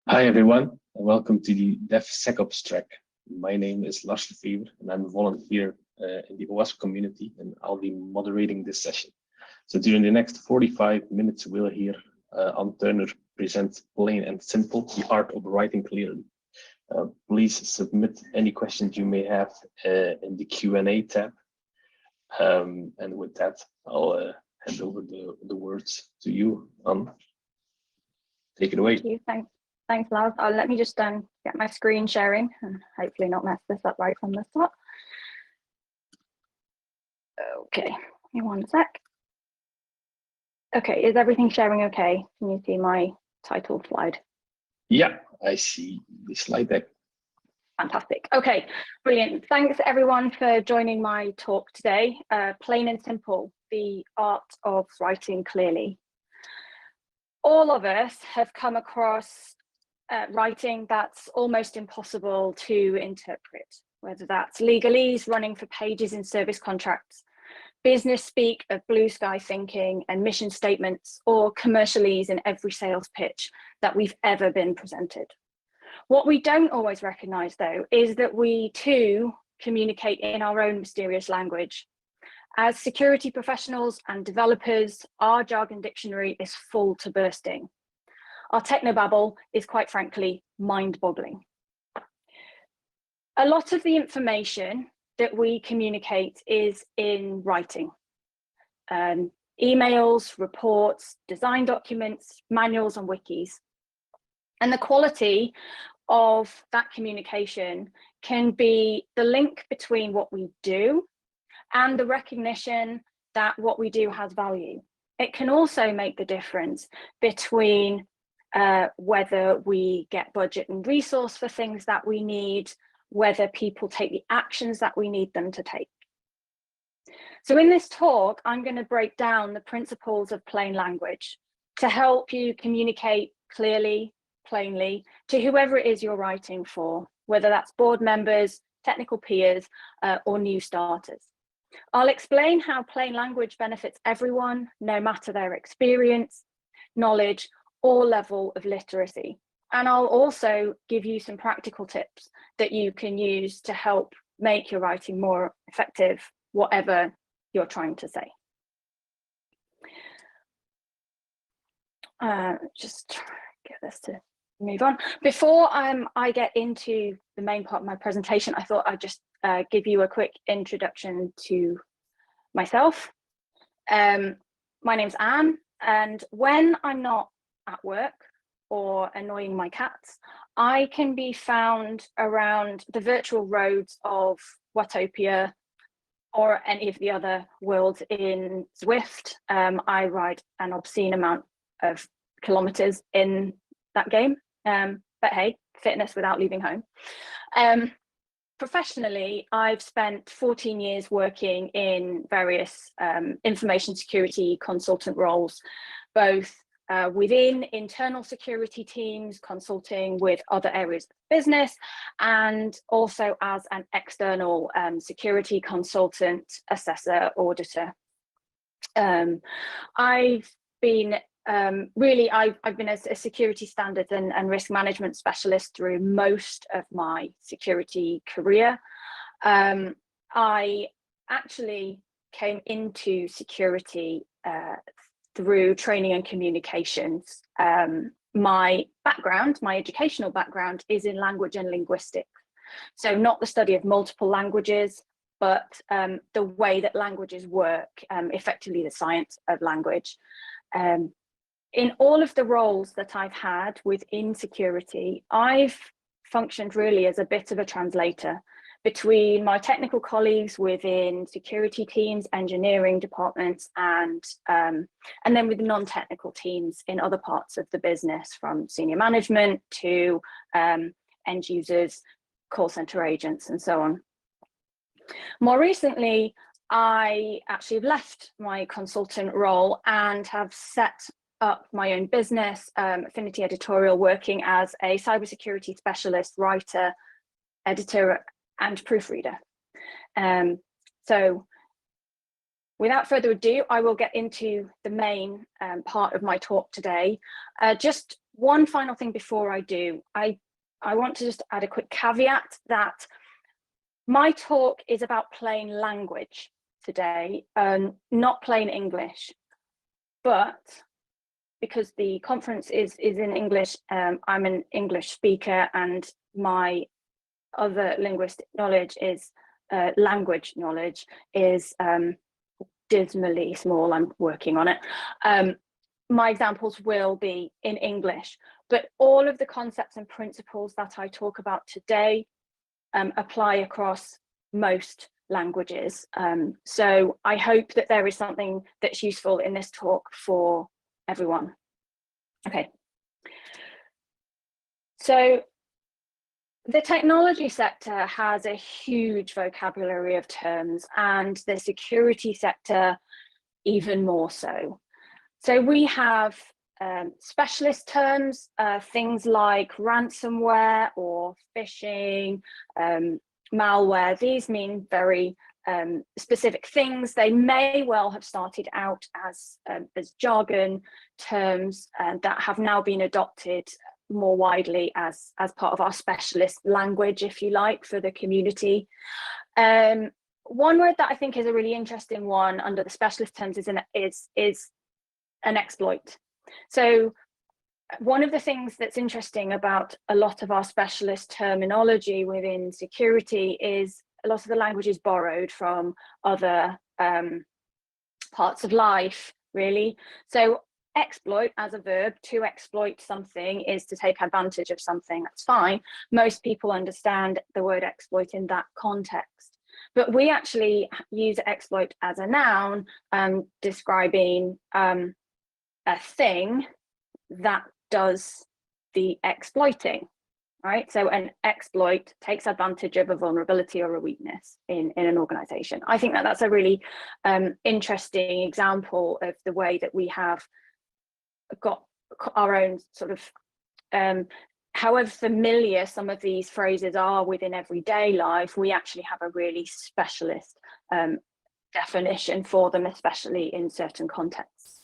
Hi everyone, and welcome to the DevSecOps track. My name is Lars Lefevre, and I'm a volunteer in the OWASP community, and I'll be moderating this session. So during the next 45 minutes, we'll hear Ann Turner present Plain and Simple, the art of writing clearly. Please submit any questions you may have in the Q&A tab. And with that, I'll hand over the words to you, Ann. Take it away. Thank you. Thanks, Lars. Let me just get my screen sharing and hopefully not mess this up right from the start. Okay, give me one sec. Okay, is everything sharing okay? Can you see my title slide? Yeah, I see the slide deck. Fantastic. Okay, brilliant. Thanks everyone for joining my talk today. Plain and Simple, the art of writing clearly. All of us have come across writing that's almost impossible to interpret, whether that's legalese running for pages in service contracts, business speak of blue sky thinking and mission statements, or commercialese in every sales pitch that we've ever been presented. What we don't always recognize, though, is that we too communicate in our own mysterious language. As security professionals and developers, our jargon dictionary is full to bursting. Our technobabble is, quite frankly, mind-boggling. A lot of the information that we communicate is in writing. Emails, reports, design documents, manuals, and wikis. And the quality of that communication can be the link between what we do and the recognition that what we do has value. It can also make the difference between whether we get budget and resource for things that we need, whether people take the actions that we need them to take. So in this talk, I'm going to break down the principles of plain language to help you communicate clearly, plainly to whoever it is you're writing for, whether that's board members, technical peers, or new starters. I'll explain how plain language benefits everyone, no matter their experience, knowledge, or level of literacy. And I'll also give you some practical tips that you can use to help make your writing more effective, whatever you're trying to say. Just get this to move on. Before I get into the main part of my presentation, I thought I'd just give you a quick introduction to myself. My name's Anne, and when I'm not at work or annoying my cats, I can be found around the virtual roads of Watopia or any of the other worlds in Zwift. I ride an obscene amount of kilometers in that game, but hey, fitness without leaving home. Professionally, I've spent 14 years working in various information security consultant roles, both within internal security teams, consulting with other areas of business, and also as an external security consultant, assessor, auditor. I've been I've been a security standards and risk management specialist through most of my security career. I actually came into security through training and communications. My educational background is in language and linguistics. So not the study of multiple languages, but the way that languages work, effectively the science of language. In all of the roles that I've had within security, I've functioned really as a bit of a translator between my technical colleagues within security teams, engineering departments, and then with non-technical teams in other parts of the business, from senior management to end users, call center agents, and so on. More recently, I actually left my consultant role and have set up my own business, Affinity Editorial, working as a cybersecurity specialist, writer, editor, and proofreader. So without further ado, I will get into the main part of my talk today. Just one final thing before I do, I want to just add a quick caveat that my talk is about plain language today, not plain English, but because the conference is in English, I'm an English speaker, and my other linguistic knowledge is language knowledge is dismally small. I'm working on it. My examples will be in English, but all of the concepts and principles that I talk about today apply across most languages. So I hope that there is something that's useful in this talk for everyone. Okay. So the technology sector has a huge vocabulary of terms, and the security sector even more so. So we have specialist terms, things like ransomware or phishing, malware. These mean very specific things. They may well have started out as jargon terms that have now been adopted more widely as part of our specialist language, if you like, for the community. One word that I think is a really interesting one under the specialist terms is an exploit. So one of the things that's interesting about a lot of our specialist terminology within security is a lot of the language is borrowed from other parts of life, really. So exploit as a verb, to exploit something, is to take advantage of something. That's fine. Most people understand the word exploit in that context. But we actually use exploit as a noun, describing a thing that does the exploiting, right? So an exploit takes advantage of a vulnerability or a weakness in an organization. I think that that's a really interesting example of the way that we have got our own sort of, however familiar some of these phrases are within everyday life, we actually have a really specialist definition for them, especially in certain contexts.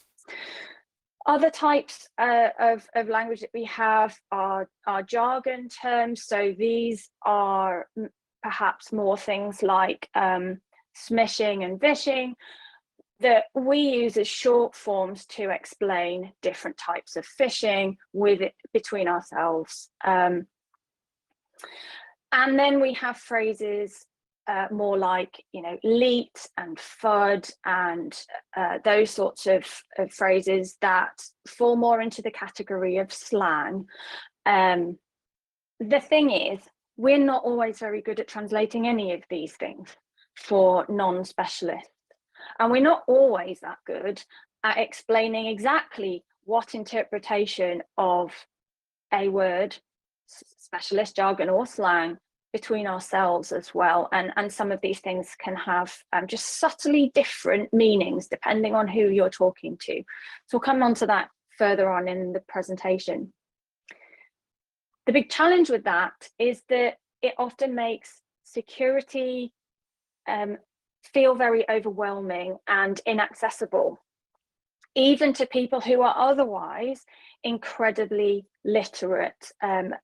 Other types of language that we have are jargon terms. So these are perhaps more things like smishing and vishing that we use as short forms to explain different types of phishing between ourselves. And then we have phrases more like, leet and fud and those sorts of phrases that fall more into the category of slang. The thing is, we're not always very good at translating any of these things for non-specialists. And we're not always that good at explaining exactly what interpretation of a word, specialist jargon or slang, between ourselves as well. And some of these things can have just subtly different meanings depending on who you're talking to. So we'll come on to that further on in the presentation. The big challenge with that is that it often makes security feel very overwhelming and inaccessible, even to people who are otherwise incredibly literate and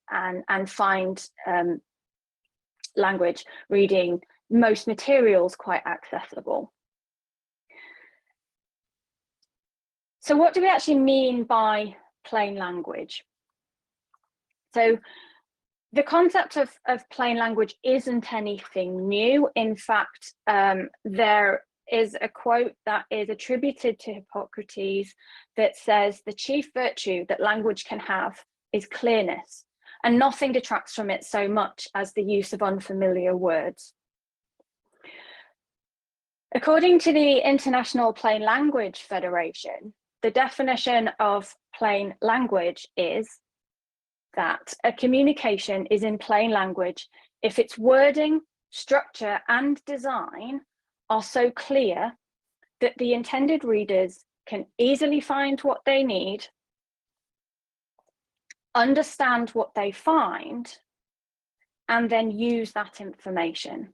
find language reading most materials quite accessible. So what do we actually mean by plain language? So the concept of plain language isn't anything new. In fact, there is a quote that is attributed to Hippocrates that says the chief virtue that language can have is clearness, and nothing detracts from it so much as the use of unfamiliar words. According to the International Plain Language Federation, the definition of plain language is that a communication is in plain language if its wording, structure, and design are so clear that the intended readers can easily find what they need, understand what they find, and then use that information.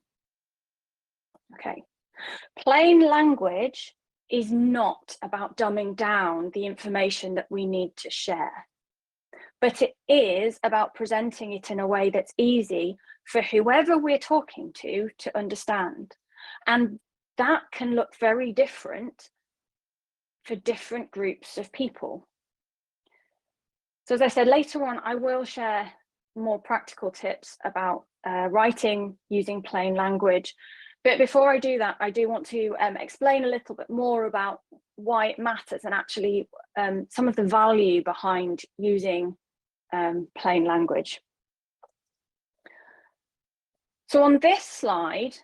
Okay. Plain language is not about dumbing down the information that we need to share. but it is about presenting it in a way that's easy for whoever we're talking to understand. And that can look very different for different groups of people. So as I said, later on, I will share more practical tips about writing using plain language. But before I do that, I do want to explain a little bit more about why it matters and actually some of the value behind using plain language. So on this slide,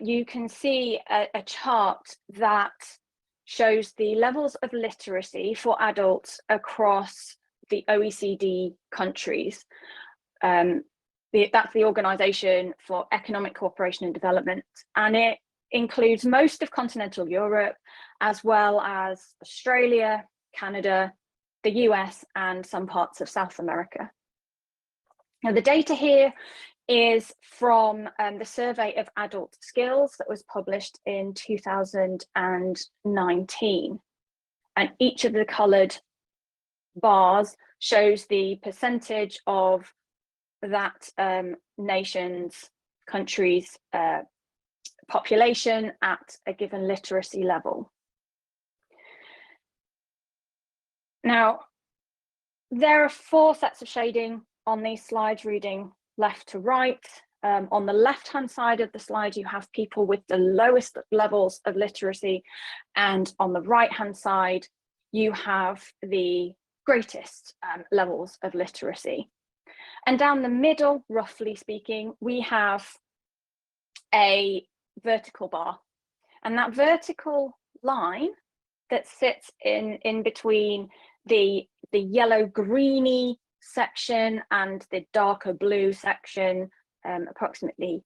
you can see a chart that shows the levels of literacy for adults across the OECD countries. That's the Organization for Economic Cooperation and Development, and it includes most of continental Europe, as well as Australia, Canada, the US, and some parts of South America. Now, the data here is from the Survey of Adult Skills that was published in 2019. And each of the coloured bars shows the percentage of that nation's, country's population at a given literacy level. Now, there are 4 sets of shading on these slides, reading left to right. On the left-hand side of the slide, you have people with the lowest levels of literacy, and on the right-hand side, you have the greatest levels of literacy. And down the middle, roughly speaking, we have a vertical bar. And that vertical line that sits in between the yellow-greeny section and the darker blue section, approximately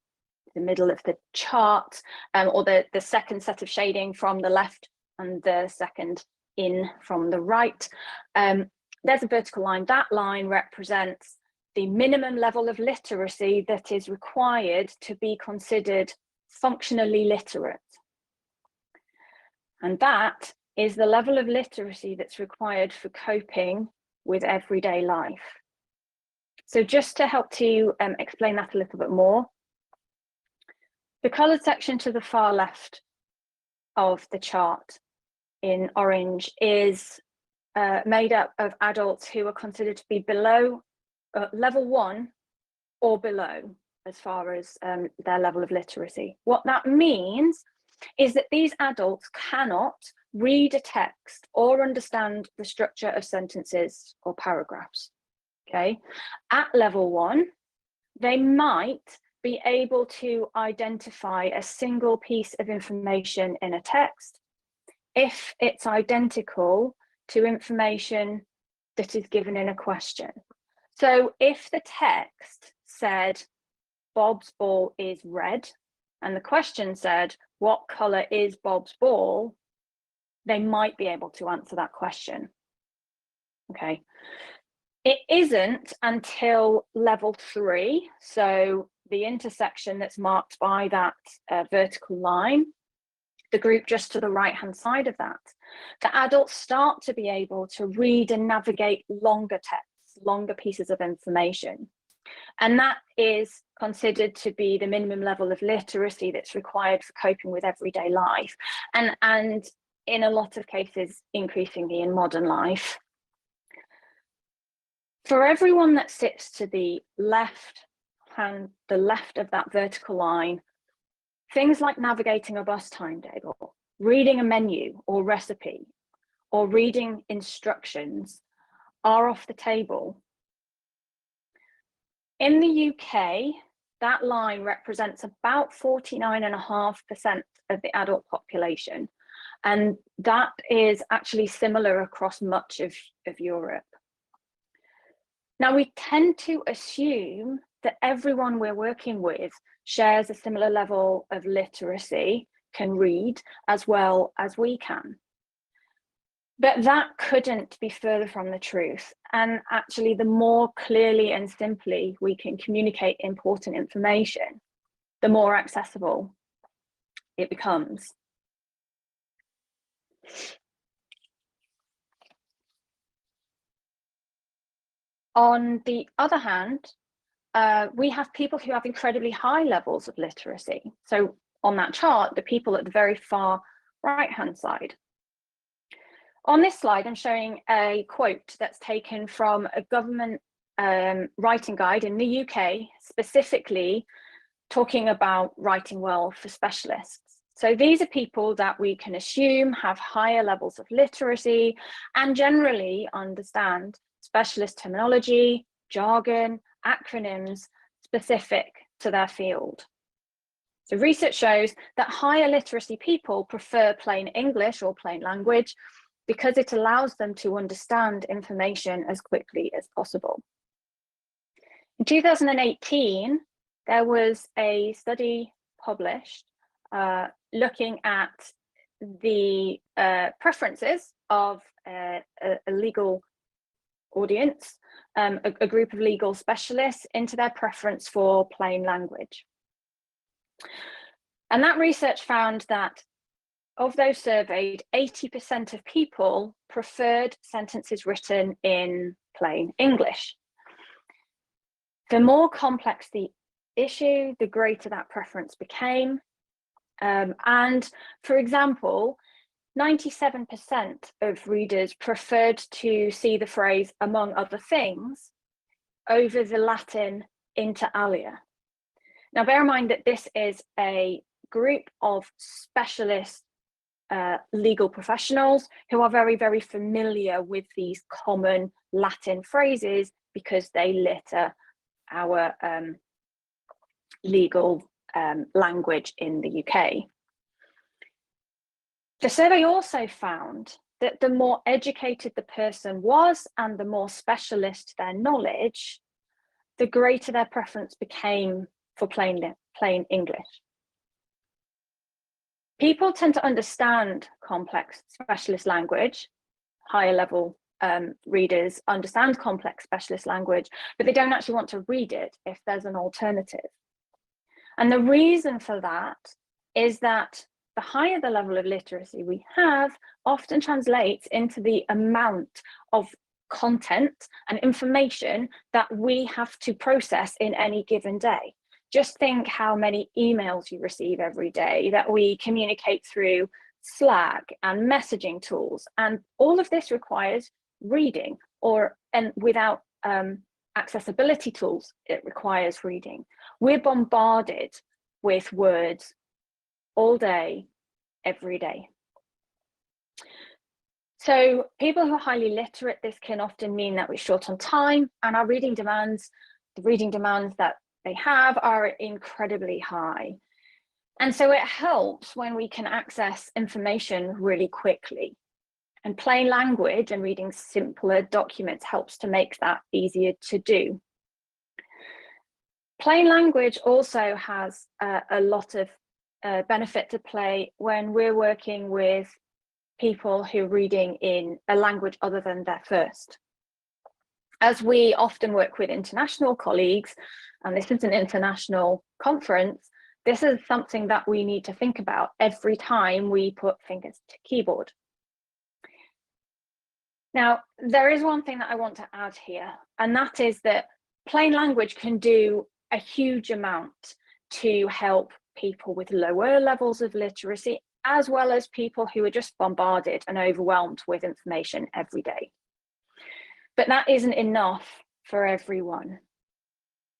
the middle of the chart, or the second set of shading from the left and the second in from the right. There's a vertical line. That line represents the minimum level of literacy that is required to be considered functionally literate. And that is the level of literacy that's required for coping with everyday life. So just to help to explain that a little bit more, the coloured section to the far left of the chart in orange is made up of adults who are considered to be below level 1 or below as far as their level of literacy. What that means is that these adults cannot read a text or understand the structure of sentences or paragraphs. Okay, at level 1, they might be able to identify a single piece of information in a text if it's identical to information that is given in a question. So if the text said, Bob's ball is red, and the question said, what colour is Bob's ball, they might be able to answer that question. Okay. It isn't until level 3, so the intersection that's marked by that vertical line, the group just to the right-hand side of that adults start to be able to read and navigate longer texts, longer pieces of information. And that is considered to be the minimum level of literacy that's required for coping with everyday life. And in a lot of cases, increasingly in modern life. For everyone that sits to the left of that vertical line, things like navigating a bus timetable, reading a menu or recipe, or reading instructions are off the table. In the UK, that line represents about 49.5% of the adult population. And that is actually similar across much of Europe. Now, we tend to assume that everyone we're working with shares a similar level of literacy, can read as well as we can. But that couldn't be further from the truth. And actually, the more clearly and simply we can communicate important information, the more accessible it becomes. On the other hand, we have people who have incredibly high levels of literacy. So on that chart, the people at the very far right-hand side. On this slide, I'm showing a quote that's taken from a government writing guide in the UK, specifically talking about writing well for specialists. So these are people that we can assume have higher levels of literacy and generally understand specialist terminology, jargon, acronyms specific to their field. So research shows that higher literacy people prefer plain English or plain language because it allows them to understand information as quickly as possible. In 2018, there was a study published looking at the preferences of a legal audience, a group of legal specialists, into their preference for plain language. And that research found that of those surveyed, 80% of people preferred sentences written in plain English. The more complex the issue, the greater that preference became. And for example, 97% of readers preferred to see the phrase "among other things" over the Latin "inter alia." Now, bear in mind that this is a group of specialist legal professionals who are very, very familiar with these common Latin phrases because they litter our legal language in the UK. The survey also found that the more educated the person was and the more specialist their knowledge, the greater their preference became for plain English. People tend to understand complex specialist language. Higher level readers understand complex specialist language, but they don't actually want to read it if there's an alternative. And the reason for that is that the higher the level of literacy we have often translates into the amount of content and information that we have to process in any given day. Just think how many emails you receive every day that we communicate through Slack and messaging tools. And all of this requires reading, and without accessibility tools, it requires reading. We're bombarded with words all day, every day. So people who are highly literate, this can often mean that we're short on time, and our reading demands, the reading demands that they have are incredibly high. And so it helps when we can access information really quickly. And plain language and reading simpler documents helps to make that easier to do. Plain language also has a lot of benefit to play when we're working with people who are reading in a language other than their first. As we often work with international colleagues, and this is an international conference, this is something that we need to think about every time we put fingers to keyboard. Now, there is one thing that I want to add here, and that is that plain language can do a huge amount to help people with lower levels of literacy, as well as people who are just bombarded and overwhelmed with information every day. But that isn't enough for everyone.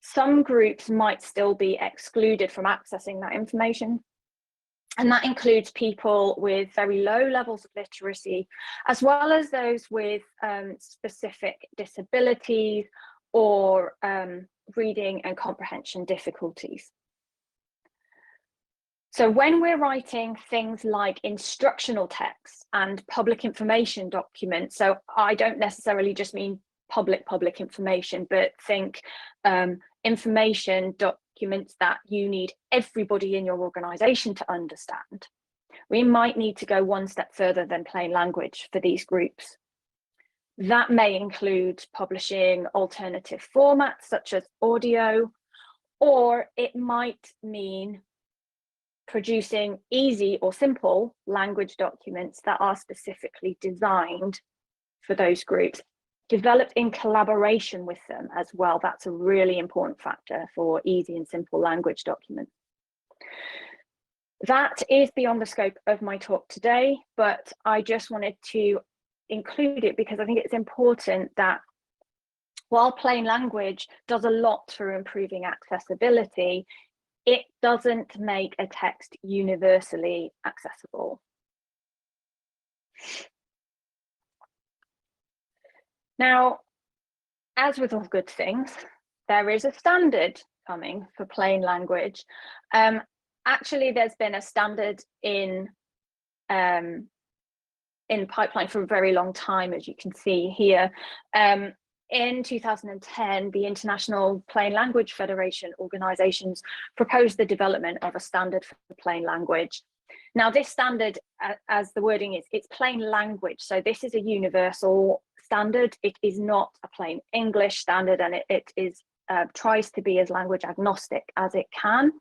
Some groups might still be excluded from accessing that information. And that includes people with very low levels of literacy, as well as those with specific disabilities or reading and comprehension difficulties. So when we're writing things like instructional texts and public information documents, so I don't necessarily just mean public information, but think information documents that you need everybody in your organization to understand, we might need to go one step further than plain language for these groups. That may include publishing alternative formats such as audio, or it might mean producing easy or simple language documents that are specifically designed for those groups, developed in collaboration with them as well. That's a really important factor for easy and simple language documents. That is beyond the scope of my talk today, but I just wanted to include it because I think it's important that while plain language does a lot for improving accessibility, it doesn't make a text universally accessible. Now, as with all good things, there is a standard coming for plain language. Actually, there's been a standard in pipeline for a very long time, as you can see here. In 2010, the International Plain Language Federation organizations proposed the development of a standard for plain language. Now, this standard, as the wording is, it's plain language. So this is a universal standard. It is not a plain English standard, and it is tries to be as language agnostic as it can.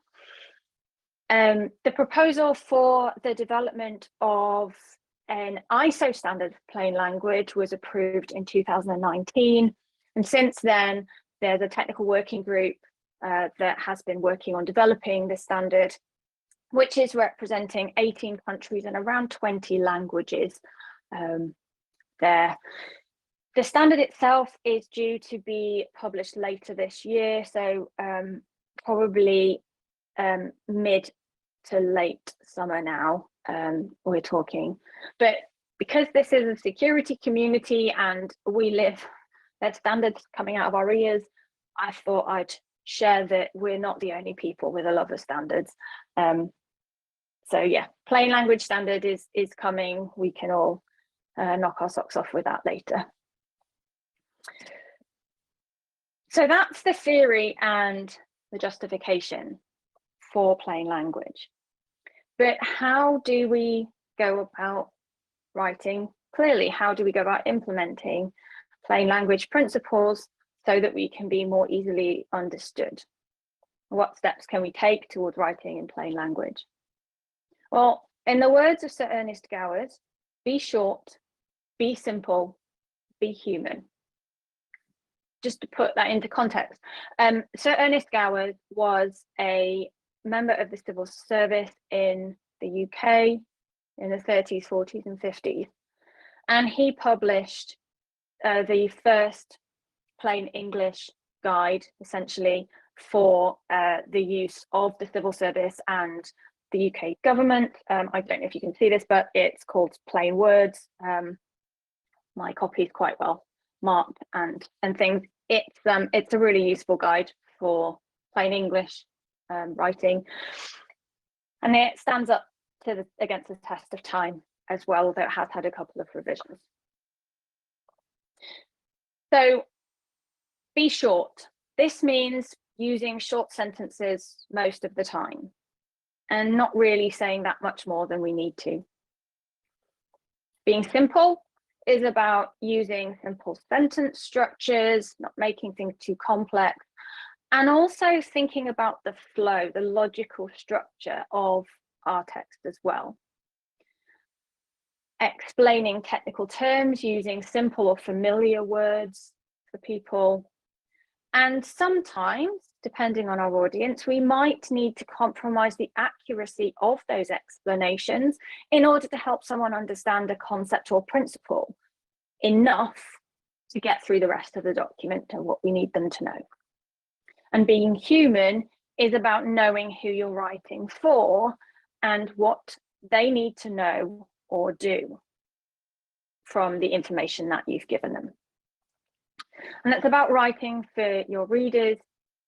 The proposal for the development of an ISO standard for plain language was approved in 2019. And since then, there's a technical working group that has been working on developing the standard, which is representing 18 countries and around 20 languages there. The standard itself is due to be published later this year, so probably mid to late summer now, we're talking. But because this is a security community and we live, there's standards coming out of our ears, I thought I'd share that we're not the only people with a love of standards. So yeah, plain language standard is coming. We can all knock our socks off with that later. So that's the theory and the justification for plain language. But how do we go about writing clearly? How do we go about implementing plain language principles so that we can be more easily understood? What steps can we take towards writing in plain language? Well, in the words of Sir Ernest Gowers, be short, be simple, be human. Just to put that into context, Sir Ernest Gowers was a member of the civil service in the UK in the 30s, 40s and 50s. And he published the first plain English guide, essentially, for the use of the civil service and the UK government. I don't know if you can see this, but it's called Plain Words. My copy is quite well marked and things. It's a really useful guide for plain English writing, and it stands up to against the test of time as well, although it has had a couple of revisions. So be short. This means using short sentences most of the time and not really saying that much more than we need to. Being simple is about using simple sentence structures, not making things too complex, and also thinking about the flow, the logical structure of our text as well. Explaining technical terms using simple or familiar words for people. And sometimes, depending on our audience, we might need to compromise the accuracy of those explanations in order to help someone understand a concept or principle enough to get through the rest of the document and what we need them to know. And being human is about knowing who you're writing for and what they need to know or do from the information that you've given them. And it's about writing for your readers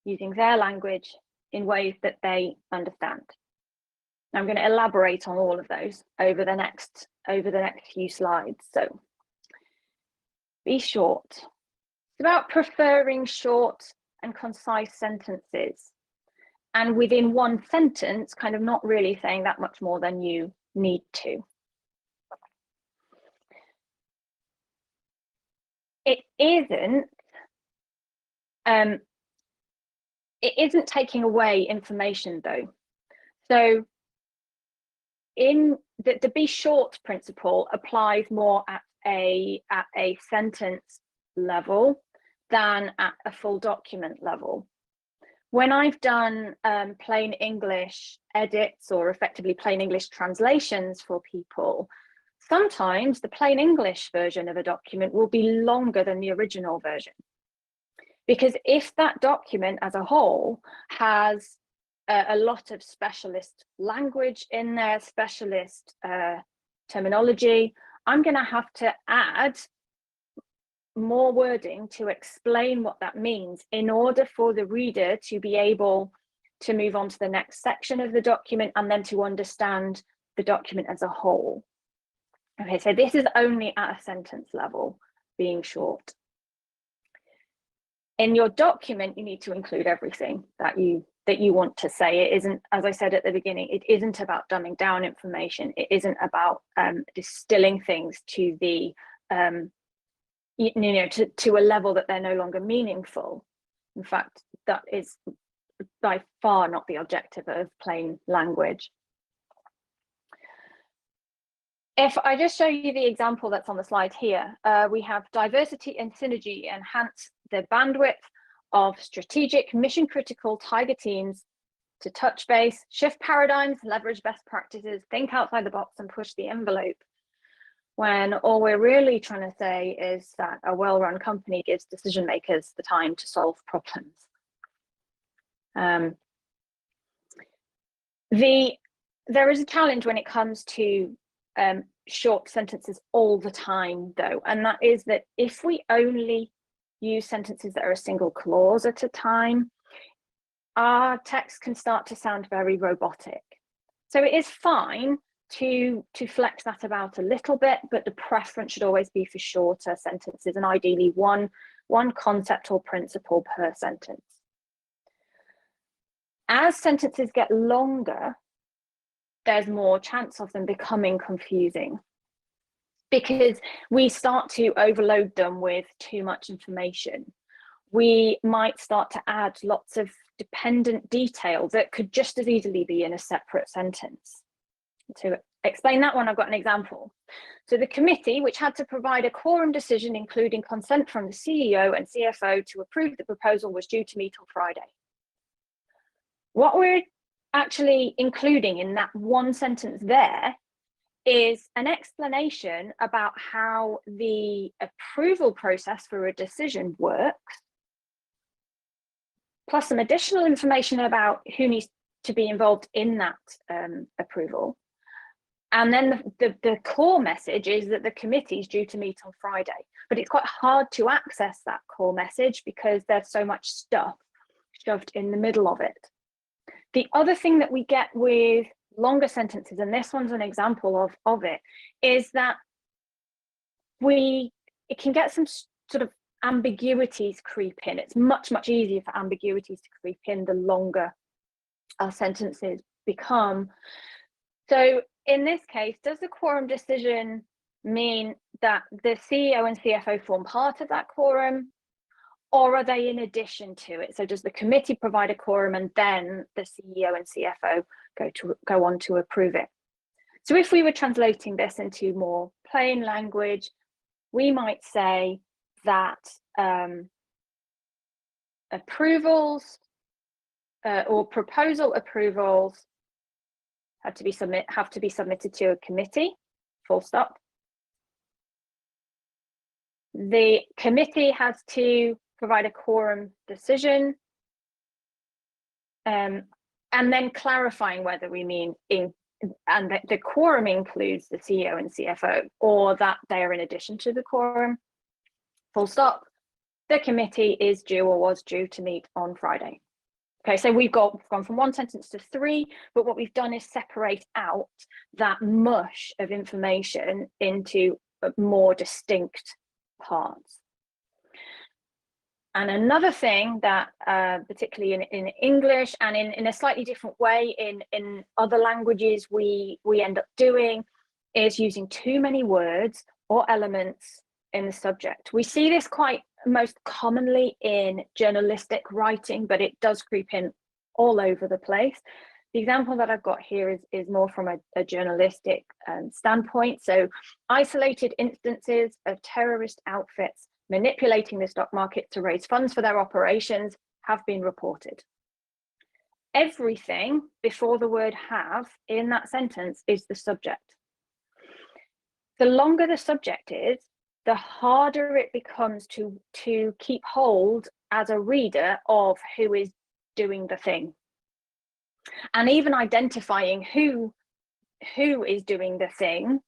using their language in ways that they understand. I'm going to elaborate on all of those over the next few slides. So be short. It's about preferring short and concise sentences, and within one sentence, kind of not really saying that much more than you need to. It isn't taking away information though. So in the be short principle applies more at a sentence level than at a full document level. When I've done plain English edits or effectively plain English translations for people, sometimes the plain English version of a document will be longer than the original version. Because if that document as a whole has a lot of specialist language in there, specialist terminology, I'm going to have to add more wording to explain what that means in order for the reader to be able to move on to the next section of the document and then to understand the document as a whole. Okay, so this is only at a sentence level, being short. In your document, you need to include everything that you want to say. It isn't, as I said at the beginning, it isn't about dumbing down information. It isn't about distilling things to the to a level that they're no longer meaningful. In fact, that is by far not the objective of plain language. If I just show you the example that's on the slide here, we have diversity and synergy enhance the bandwidth of strategic mission critical Tiger teams to touch base, shift paradigms, leverage best practices, think outside the box and push the envelope. When all we're really trying to say is that a well-run company gives decision makers the time to solve problems. There is a challenge when it comes to short sentences all the time, though, and that is that if we only use sentences that are a single clause at a time, our text can start to sound very robotic. So it is fine to flex that about a little bit, but the preference should always be for shorter sentences and ideally one concept or principle per sentence. As sentences get longer, there's more chance of them becoming confusing because we start to overload them with too much information. We might start to add lots of dependent detail that could just as easily be in a separate sentence. To explain that one, I've got an example. So the committee, which had to provide a quorum decision, including consent from the CEO and CFO to approve the proposal, was due to meet on Friday. What we're actually including in that one sentence there is an explanation about how the approval process for a decision works, plus some additional information about who needs to be involved in that approval. And then the core message is that the committee is due to meet on Friday, but it's quite hard to access that core message because there's so much stuff shoved in the middle of it. The other thing that we get with longer sentences, and this one's an example of it, is that it can get some sort of ambiguities creep in. It's much easier for ambiguities to creep in the longer our sentences become. So in this case, does the quorum decision mean that the CEO and CFO form part of that quorum, or are they in addition to it? So does the committee provide a quorum and then the CEO and CFO go on to approve it? So if we were translating this into more plain language, we might say that approvals or proposal approvals have to be submitted to a committee, full stop. The committee has to provide a quorum decision, and then clarifying whether we mean and that the quorum includes the CEO and CFO, or that they are in addition to the quorum, full stop. The committee is due or was due to meet on Friday. Okay, so we've gone from one sentence to three, but what we've done is separate out that mush of information into more distinct parts. And another thing that particularly in English and in a slightly different way in other languages we end up doing is using too many words or elements in the subject. We see this quite most commonly in journalistic writing, but it does creep in all over the place. The example that I've got here is more from a journalistic standpoint. So isolated instances of terrorist outfits manipulating the stock market to raise funds for their operations have been reported. Everything before the word have in that sentence is the subject. The longer the subject is, the harder it becomes to keep hold as a reader of who is doing the thing. And even identifying who is doing the thing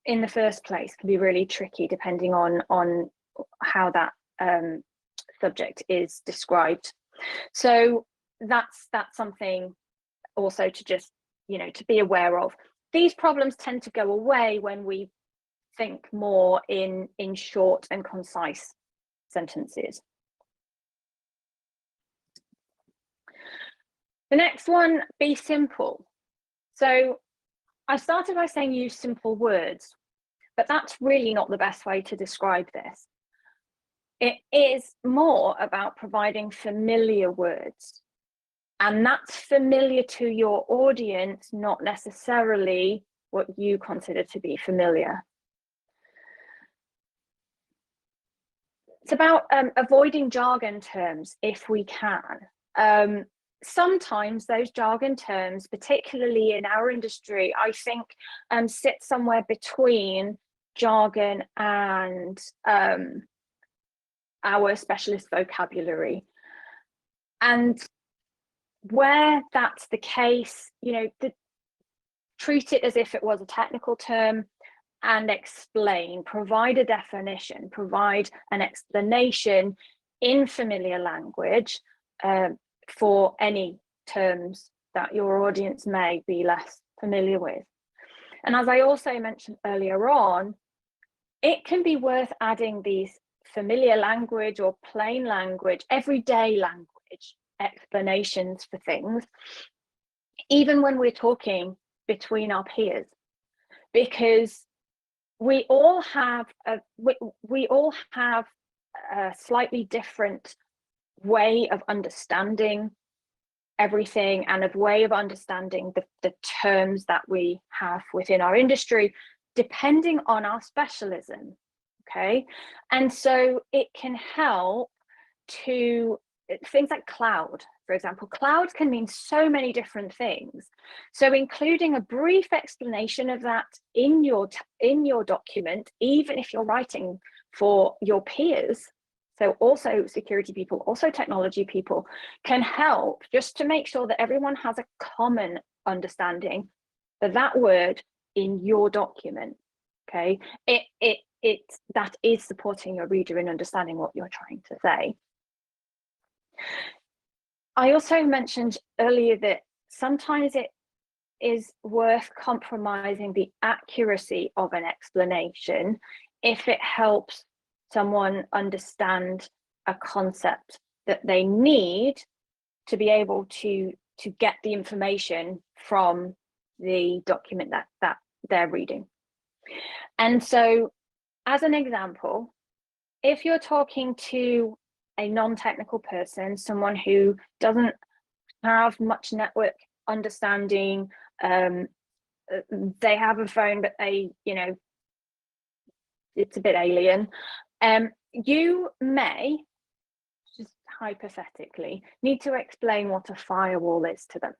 in the first place can be really tricky depending on how that subject is described. So that's something also to just, to be aware of. These problems tend to go away when we think more in short and concise sentences. The next one, be simple. So I started by saying use simple words, but that's really not the best way to describe this. It is more about providing familiar words, and that's familiar to your audience, not necessarily what you consider to be familiar. It's about avoiding jargon terms if we can. Sometimes those jargon terms, particularly in our industry, I think sit somewhere between jargon and our specialist vocabulary. And where that's the case, treat it as if it was a technical term and explain, provide a definition, provide an explanation in familiar language for any terms that your audience may be less familiar with. And as I also mentioned earlier on, it can be worth adding these familiar language or plain language, everyday language explanations for things, even when we're talking between our peers, because we all have a slightly different way of understanding everything and a way of understanding the terms that we have within our industry, depending on our specialism. Okay, and so it can help to things like cloud, for example. Cloud can mean so many different things. So including a brief explanation of that in your document, even if you're writing for your peers, so also security people, also technology people, can help just to make sure that everyone has a common understanding for that word in your document. Okay, that is supporting your reader in understanding what you're trying to say. I also mentioned earlier that sometimes it is worth compromising the accuracy of an explanation if it helps someone understand a concept that they need to be able to get the information from the document that they're reading. And so, as an example, if you're talking to a non-technical person, someone who doesn't have much network understanding, they have a phone, but it's a bit alien, you may, just hypothetically, need to explain what a firewall is to them.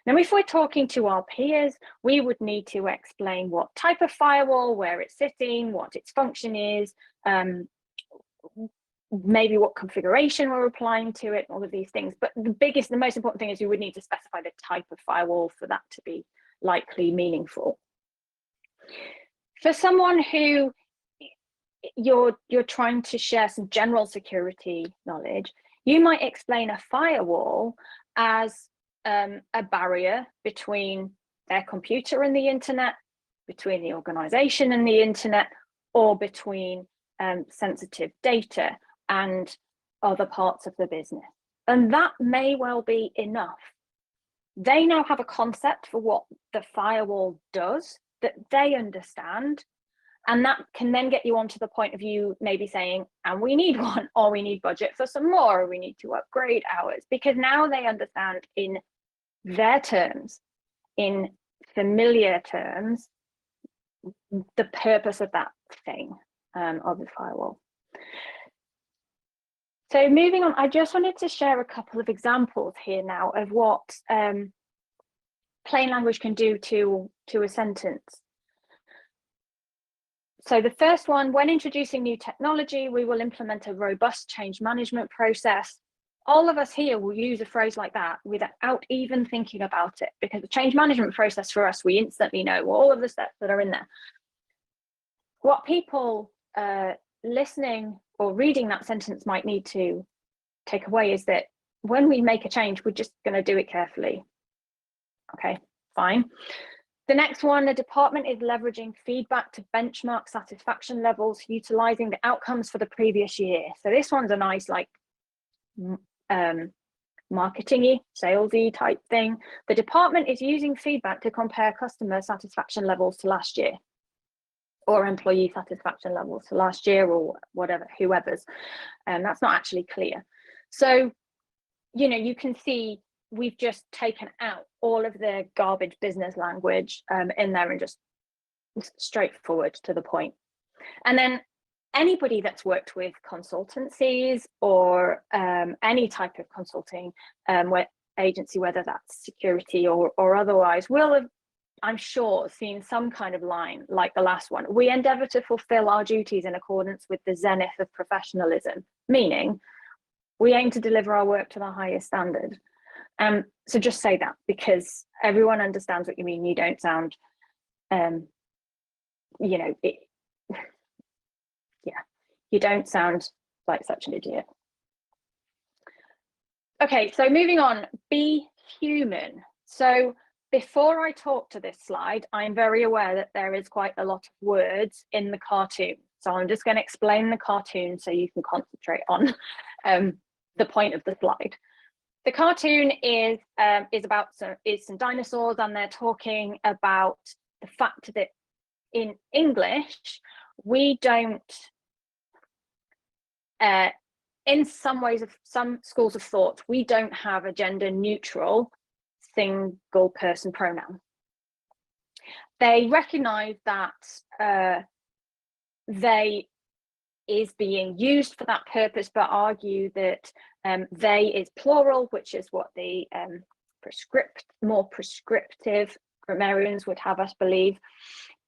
Now, if we're talking to our peers, we would need to explain what type of firewall, where it's sitting, what its function is, maybe what configuration we're applying to it, all of these things. But the most important thing is you would need to specify the type of firewall for that to be likely meaningful. For someone who you're trying to share some general security knowledge, you might explain a firewall as a barrier between their computer and the internet, between the organization and the internet, or between sensitive data and other parts of the business. And that may well be enough. They now have a concept for what the firewall does that they understand, and that can then get you onto the point of you maybe saying, and we need one, or we need budget for some more, or we need to upgrade ours, because now they understand in their terms in familiar terms the purpose of that thing, of the firewall. So moving on, I just wanted to share a couple of examples here now of what plain language can do to a sentence. So the first one, when introducing new technology, we will implement a robust change management process. All of us here will use a phrase like that without even thinking about it, because the change management process for us, we instantly know all of the steps that are in there. What people listening or reading that sentence might need to take away is that when we make a change, we're just going to do it carefully. Okay, fine. The next one, the department is leveraging feedback to benchmark satisfaction levels, utilizing the outcomes for the previous year. So this one's a nice, like, marketing-y, salesy type thing. The department is using feedback to compare customer satisfaction levels to last year, or employee satisfaction levels to last year, or whatever, whoever's. That's not actually clear. So, you know, you can see we've just taken out all of the garbage business language in there and just straightforward to the point. And then anybody that's worked with consultancies or any type of consulting agency, whether that's security or otherwise, will have, I'm sure, seen some kind of line like the last one. We endeavour to fulfil our duties in accordance with the zenith of professionalism, meaning we aim to deliver our work to the highest standard. So just say that, because everyone understands what you mean. You don't sound, you know, you don't sound like such an idiot. Okay, so moving on, be human. So before I talk to this slide, I'm very aware that there is quite a lot of words in the cartoon. So I'm just going to explain the cartoon so you can concentrate on the point of the slide. The cartoon is about some dinosaurs, and they're talking about the fact that in English, we don't, in some ways, of some schools of thought, we don't have a gender neutral single person pronoun. They recognize that they is being used for that purpose, but argue that they is plural, which is what the more prescriptive grammarians would have us believe.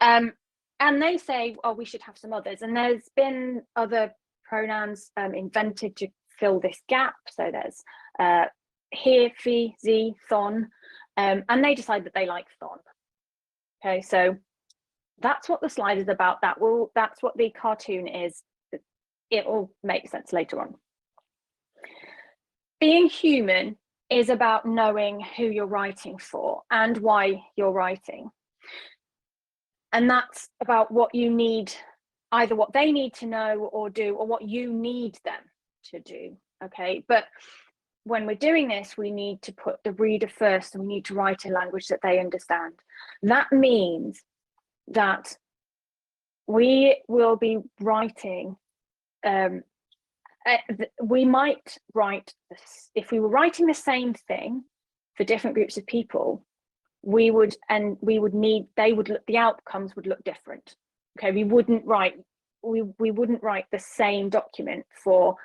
And they say, oh, we should have some others. And there's been other pronouns invented to fill this gap. So there's he, she, sie, thon, and they decide that they like thon. Okay, so that's what the slide is about. That's what the cartoon is. It will make sense later on. Being human is about knowing who you're writing for and why you're writing. And that's about what you need, either what they need to know or do, or what you need them to do. Okay, but when we're doing this, we need to put the reader first, and we need to write in language that they understand. That means that we will be writing, we might write this, if we were writing the same thing for different groups of people, the outcomes would look different. Okay, we wouldn't write the same document for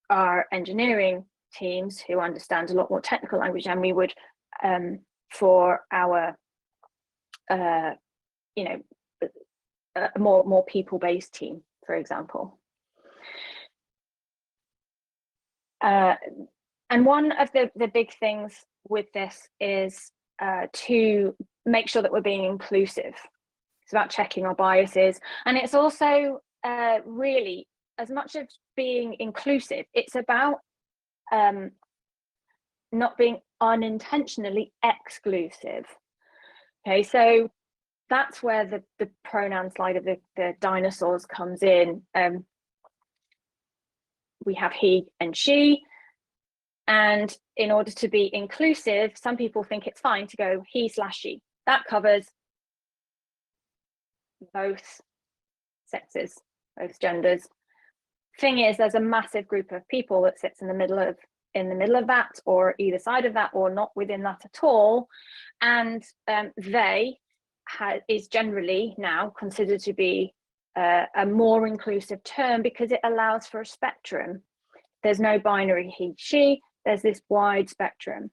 our engineering teams who understand a lot more technical language than we would for our you know, more people-based team, for example. And one of the big things with this is to make sure that we're being inclusive. It's about checking our biases, and it's also really, as much as being inclusive, it's about not being unintentionally exclusive. Okay, so that's where the pronoun slide of the dinosaurs comes in. We have he and she, and in order to be inclusive, some people think it's fine to go he/she. That covers both sexes, both genders. Thing is, there's a massive group of people that sits in the middle of in the middle of that, or either side of that, or not within that at all. And they is generally now considered to be a more inclusive term because it allows for a spectrum. There's no binary he, she, there's this wide spectrum.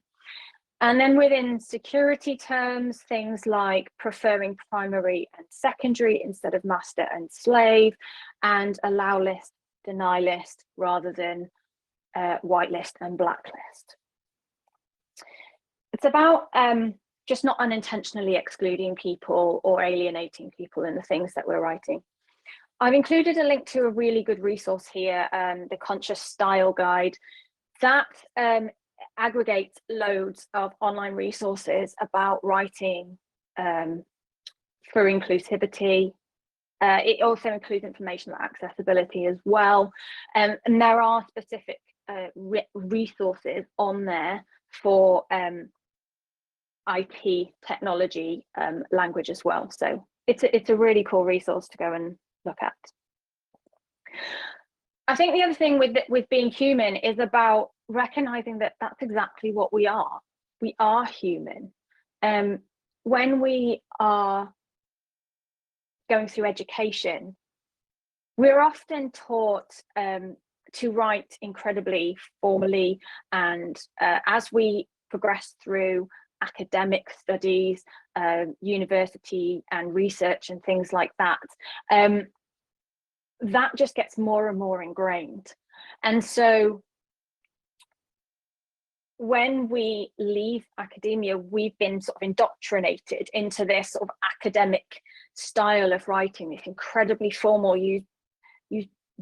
And then within security terms, things like preferring primary and secondary instead of master and slave, and allow list, deny list, rather than whitelist and blacklist. It's about just not unintentionally excluding people or alienating people in the things that we're writing. I've included a link to a really good resource here, the Conscious Style Guide, that aggregates loads of online resources about writing for inclusivity. It also includes information about accessibility as well. And there are specific resources on there for IT technology language as well. So it's a really cool resource to go and look at. I think the other thing with being human is about recognizing that that's exactly what we are. We are human. When we are going through education, we're often taught to write incredibly formally, and as we progress through academic studies, university and research and things like that, that just gets more and more ingrained. And so when we leave academia, we've been sort of indoctrinated into this sort of academic style of writing, this incredibly formal, use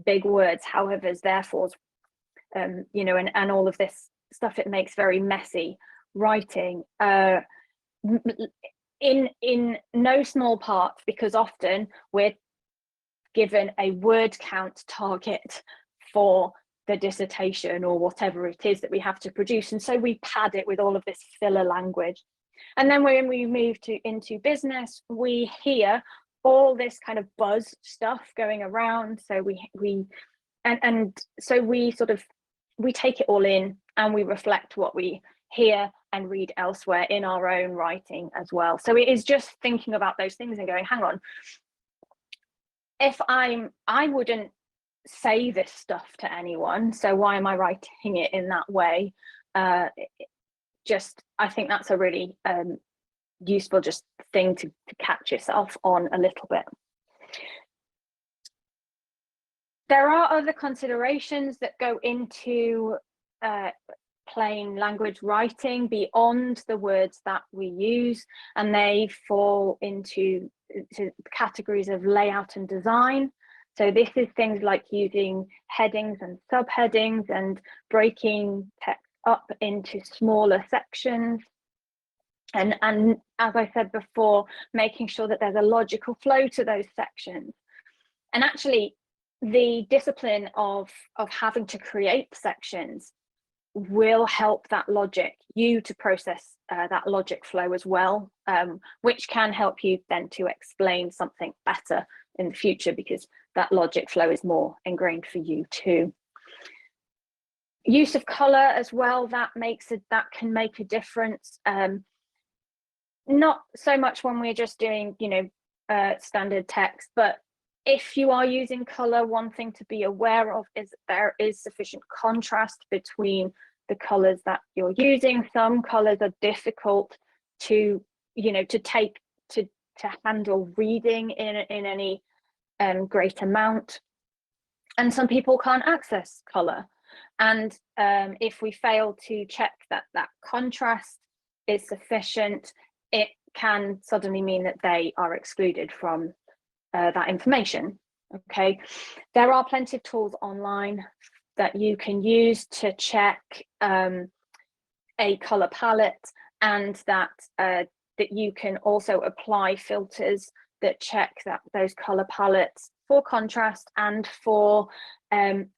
big words, howevers, therefores, you know, and all of this stuff. It makes very messy writing, in no small part because often we're given a word count target for the dissertation or whatever it is that we have to produce, and so we pad it with all of this filler language. And then when we move into business, we hear all this kind of buzz stuff going around, so so we take it all in and we reflect what we hear and read elsewhere in our own writing as well. So it is just thinking about those things and going, hang on, if I wouldn't say this stuff to anyone, so why am I writing it in that way? I think that's a really useful just thing to catch yourself on a little bit. There are other considerations that go into plain language writing beyond the words that we use, and they fall into categories of layout and design. So this is things like using headings and subheadings and breaking text up into smaller sections. And as I said before, making sure that there's a logical flow to those sections. And actually, the discipline of having to create sections will help that logic, you to process that logic flow as well, which can help you then to explain something better in the future because that logic flow is more ingrained for you too. Use of color as well, that can make a difference. Not so much when we're just doing, standard text, but if you are using color, one thing to be aware of is that there is sufficient contrast between the colors that you're using. Some colors are difficult to handle reading in any great amount, and some people can't access color. And if we fail to check that contrast is sufficient, it can suddenly mean that they are excluded from that information. Okay, there are plenty of tools online that you can use to check a color palette, and that you can also apply filters that check those color palettes for contrast and for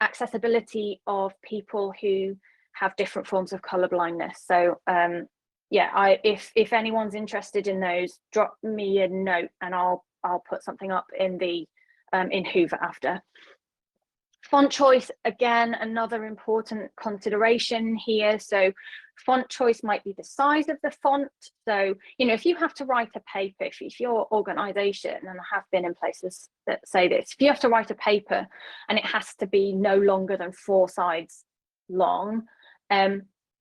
accessibility of people who have different forms of color blindness. So yeah, if anyone's interested in those, drop me a note and I'll put something up in the in Hoover after. Font choice, again, another important consideration here. So font choice might be the size of the font. So, if you have to write a paper, if your organization, and I have been in places that say this, if you have to write a paper and it has to be no longer than 4 sides long,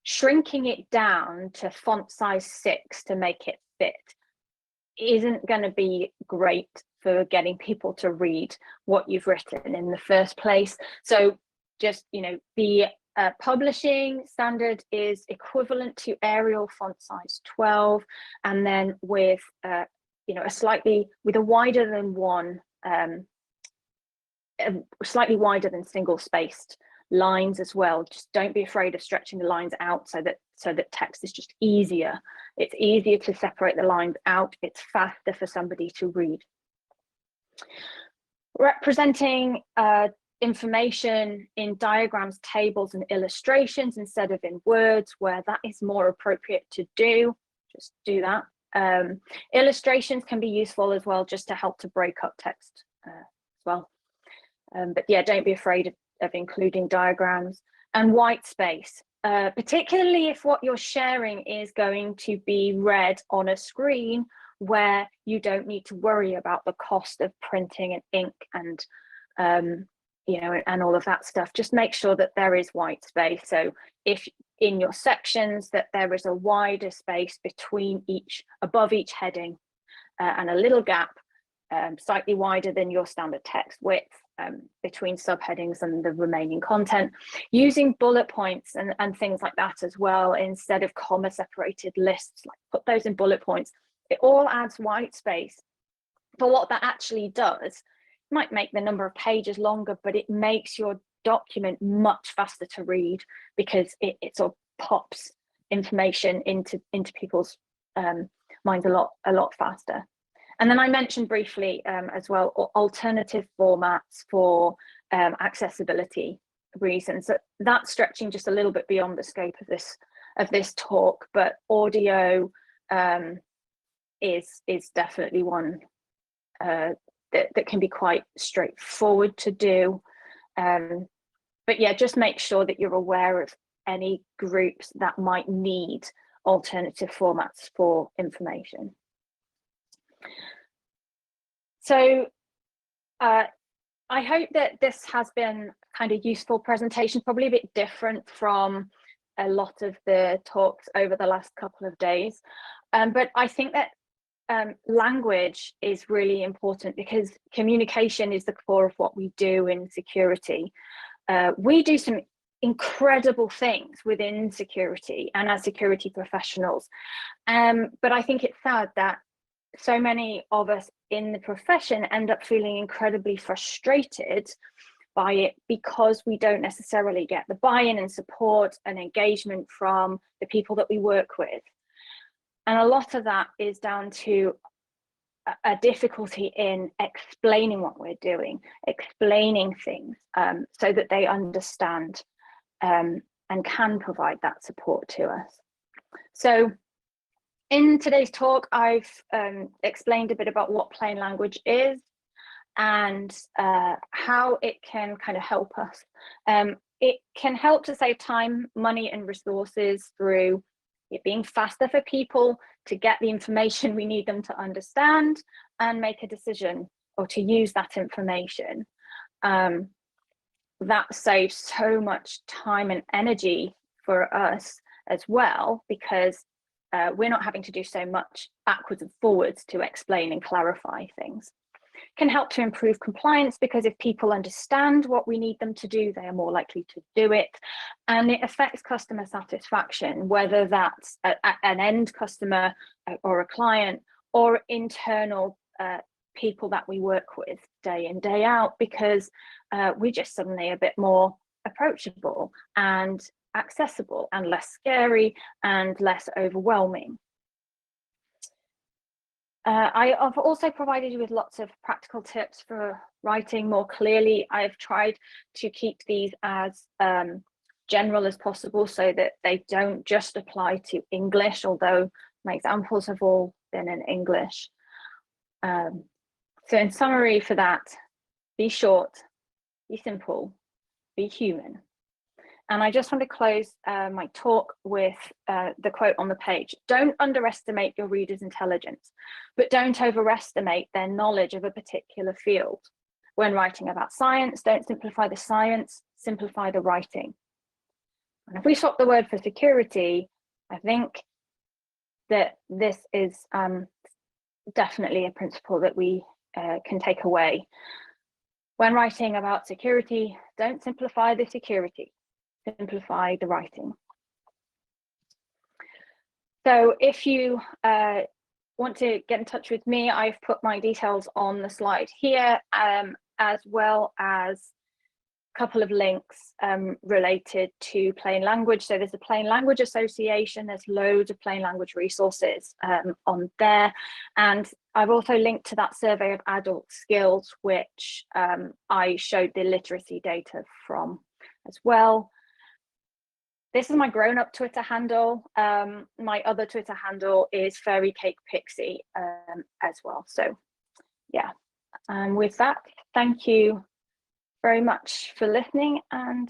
shrinking it down to font size 6 to make it fit isn't going to be great for getting people to read what you've written in the first place. So just, the publishing standard is equivalent to Arial font size 12, and then with a wider than one, slightly wider than single spaced lines as well. Just don't be afraid of stretching the lines out so that text is just easier. It's easier to separate the lines out. It's faster for somebody to read. Representing information in diagrams, tables, and illustrations instead of in words, where that is more appropriate to do, just do that. Illustrations can be useful as well, just to help to break up text as well. But yeah, don't be afraid of including diagrams. And white space, particularly if what you're sharing is going to be read on a screen where you don't need to worry about the cost of printing and ink and and all of that stuff. Just make sure that there is white space. So if in your sections that there is a wider space above each heading, and a little gap slightly wider than your standard text width between subheadings and the remaining content, using bullet points and things like that as well, instead of comma separated lists, like put those in bullet points. It all adds white space. But what that actually does, it might make the number of pages longer, but it makes your document much faster to read, because it sort of pops information into people's minds a lot faster. And then I mentioned briefly as well alternative formats for accessibility reasons. So that's stretching just a little bit beyond the scope of this talk, but audio is definitely one that can be quite straightforward to do. But yeah, just make sure that you're aware of any groups that might need alternative formats for information. So I hope that this has been kind of useful presentation, probably a bit different from a lot of the talks over the last couple of days. But I think that language is really important, because communication is the core of what we do in security. We do some incredible things within security and as security professionals. But I think it's sad that so many of us in the profession end up feeling incredibly frustrated by it, because we don't necessarily get the buy-in and support and engagement from the people that we work with. And a lot of that is down to a difficulty in explaining what we're doing, explaining things so that they understand and can provide that support to us. So in today's talk, I've explained a bit about what plain language is and how it can kind of help us. It can help to save time, money, and resources through it being faster for people to get the information we need them to understand and make a decision, or to use that information. That saves so much time and energy for us as well, because we're not having to do so much backwards and forwards to explain and clarify things. Can help to improve compliance, because if people understand what we need them to do, they are more likely to do it. And it affects customer satisfaction, whether that's an end customer or a client, or internal people that we work with day in, day out, because we're just suddenly a bit more approachable and accessible and less scary and less overwhelming. I've also provided you with lots of practical tips for writing more clearly. I've tried to keep these as general as possible, so that they don't just apply to English, although my examples have all been in English. So in summary for that, be short, be simple, be human. And I just want to close my talk with the quote on the page. Don't underestimate your readers' intelligence, but don't overestimate their knowledge of a particular field. When writing about science, don't simplify the science, simplify the writing. And if we swap the word for security, I think that this is definitely a principle that we can take away. When writing about security, don't simplify the security, simplify the writing. So if you want to get in touch with me, I've put my details on the slide here, as well as a couple of links related to plain language. So there's a Plain Language Association, there's loads of plain language resources on there. And I've also linked to that survey of adult skills, which I showed the literacy data from as well. This is my grown-up Twitter handle. My other Twitter handle is Fairy Cake Pixie as well. So yeah, with that, thank you very much for listening. And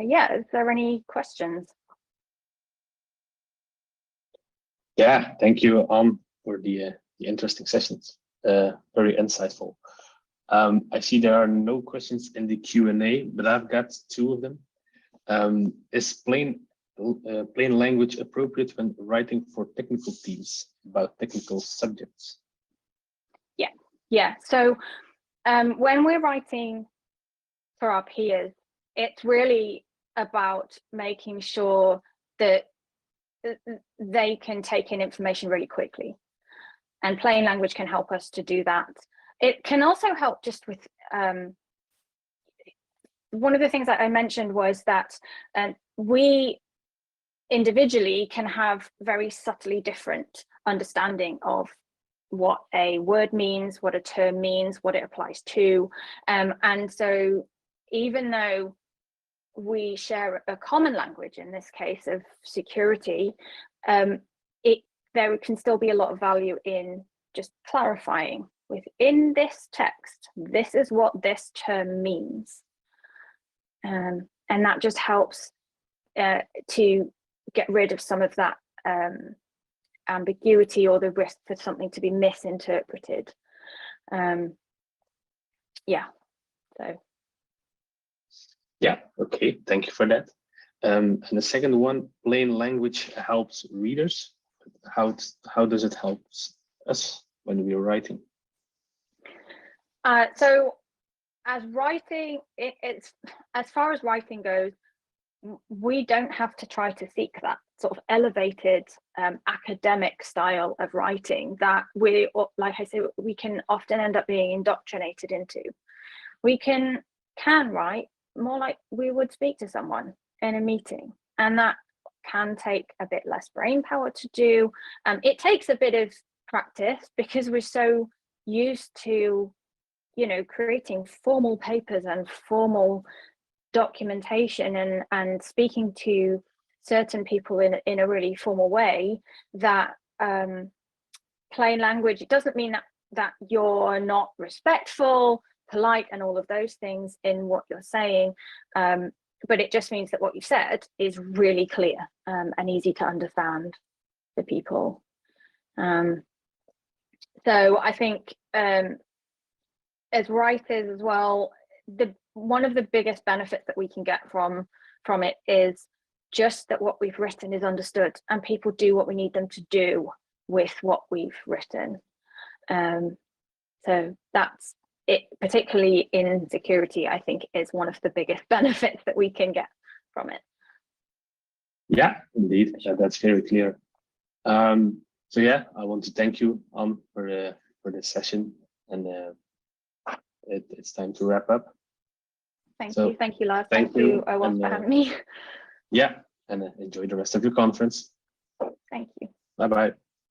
yeah, is there any questions? Yeah, thank you for the interesting sessions. Very insightful. I see there are no questions in the Q&A, but I've got two of them. Is plain language appropriate when writing for technical teams about technical subjects? Yeah. So when we're writing for our peers, it's really about making sure that they can take in information really quickly, and plain language can help us to do that. It can also help just with one of the things that I mentioned was that we individually can have very subtly different understanding of what a word means, what a term means, what it applies to. And so even though we share a common language, in this case of security, there can still be a lot of value in just clarifying within this text, this is what this term means. And that just helps to get rid of some of that ambiguity or the risk for something to be misinterpreted. Yeah, so. Yeah, okay, thank you for that. And the second one, plain language helps readers. How does it help us when we're writing? So as writing, it's as far as writing goes, we don't have to try to seek that sort of elevated academic style of writing that we, like I say, we can often end up being indoctrinated into. We can write more like we would speak to someone in a meeting, and that can take a bit less brain power to do. It takes a bit of practice because we're so used to, you know, creating formal papers and formal documentation and speaking to certain people in a really formal way, that plain language, it doesn't mean that you're not respectful, polite, and all of those things in what you're saying, but it just means that what you said is really clear and easy to understand for people. So I think as writers as well, one of the biggest benefits that we can get from it is just that what we've written is understood and people do what we need them to do with what we've written. So that's it, particularly in security, I think is one of the biggest benefits that we can get from it. Yeah, indeed, that's very clear. So yeah, I want to thank you for this session, and it's time to wrap up. Thank you, Lars. Thank you, OWASP, for having me. Yeah, and enjoy the rest of your conference. Thank you. Bye-bye.